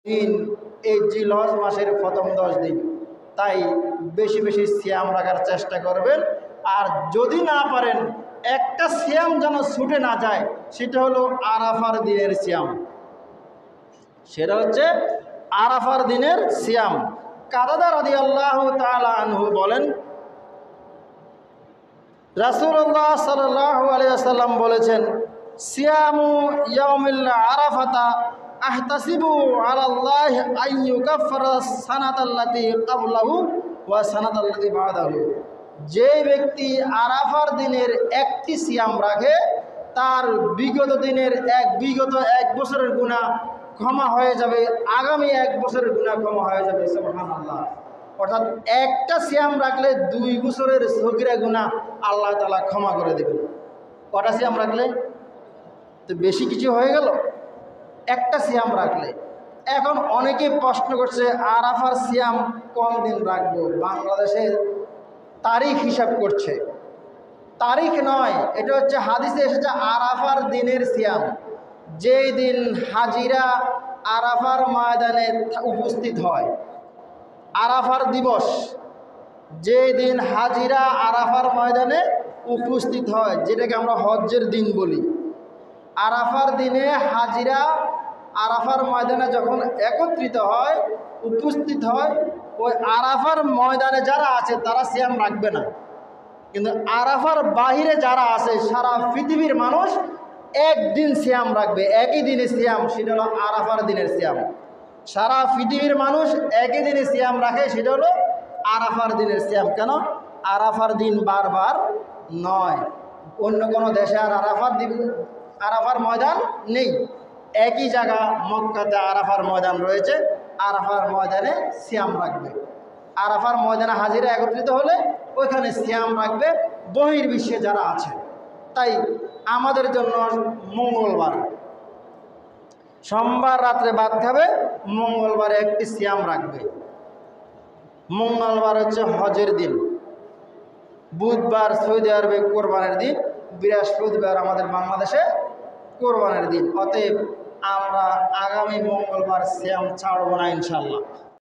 দিন এই জিলহজ মাসের প্রথম 10 দিন, তাই বেশি বেশি সিয়াম রাখার চেষ্টা করবেন। আর যদি না পারেন, একটা সিয়াম যেন ছুটে না যায়, সেটা হলো আরাফার দিনের সিয়াম। সেটা হচ্ছে আরাফার দিনের সিয়াম। কাতাদা রাদিয়াল্লাহু তাআলা আনহু বলেন, রাসূলুল্লাহ সাল্লাল্লাহু আলাইহি ওয়াসাল্লাম বলেছেন, সিয়ামু ইয়াউমিল আরাফাতা আহতাসিবু আলাল্লাহি আন ইউকাফফিরা সানাতাল্লাতী ক্বাবলাহু ওয়া সানাতাল্লাতী বা'দাহু। যে ব্যক্তি আরাফার দিনের একটি সিয়াম রাখে, তার বিগত দিনের বিগত এক বছরের গুনাহ ক্ষমা হয়ে যাবে, আগামী 1 বছরের গুনাহ ক্ষমা হয়ে যাবে। সুবহানাল্লাহ। অর্থাৎ একটা সিয়াম রাখলে 2 বছরের সগীরা গুনাহ আল্লাহ তাআলা ক্ষমা করে দেবেন। কটা সিয়াম রাখলে? তো বেশি কিছু হয়ে গেল একটা সিয়াম রাখলে। এখন অনেকে প্রশ্ন করছে, আরাফার সিয়াম কোন দিন রাখবো? বাংলাদেশের তারিখ হিসাব করছে। তারিখ নয়, এটা হচ্ছে হাদিসে এসেছে আরাফার দিনের সিয়াম। যেই দিন হাজিরা আরাফার ময়দানে উপস্থিত হয়, আরাফার দিবস, যেই দিন হাজিরা আরাফার ময়দানে উপস্থিত হয়, যেটাকে আমরা হজ্জের দিন বলি। আরাফার দিনে হাজিরা আরাফার ময়দানে যখন একত্রিত হয়, উপস্থিত হয়, ওই আরাফার ময়দানে যারা আছে তারা সিয়াম রাখবে না। কিন্তু আরাফার বাহিরে যারা আছে, সারা পৃথিবীর মানুষ একদিন সিয়াম রাখবে, একই দিনে সিয়াম, সেটা হলো আরাফার দিনের সিয়াম। সারা পৃথিবীর মানুষ একই দিনে সিয়াম রাখে, সেটা হলো আরাফার দিনের সিয়াম। কেন? আরাফার দিন বারবার নয়। অন্য কোনো দেশে আর আরাফার ময়দান নেই। একই জায়গা মক্কাতে আরাফার ময়দান রয়েছে, আরাফার ময়দানে সিয়াম রাখবে। আরাফার ময়দানে হাজিরা একত্রিত হলে ওইখানে সিয়াম রাখবে বহির্বিশ্বে যারা আছে। তাই আমাদের জন্য মঙ্গলবার, সোমবার রাত্রে ভাত খাবে, মঙ্গলবারে একটি সিয়াম রাখবে। মঙ্গলবার হচ্ছে হজের দিন, বুধবার সৌদি আরবে কোরবানের দিন, বৃহস্পতিবার আমাদের বাংলাদেশে কোরবানের দিন। অতএব আমরা আগামী মঙ্গলবার সিয়াম ছাড়ব না ইনশাআল্লাহ।